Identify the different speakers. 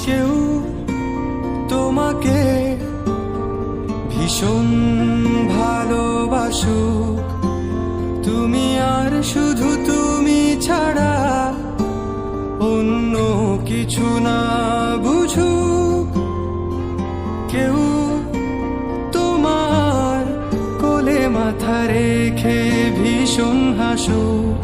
Speaker 1: কেউ তোমাকে ভীষণ ভালোবাসুক, তুমি আর শুধু তুমি ছাড়া অন্য কিছু না বুঝুক। কেউ তোমার কোলে মাথা রেখে ভীষণ হাসুক,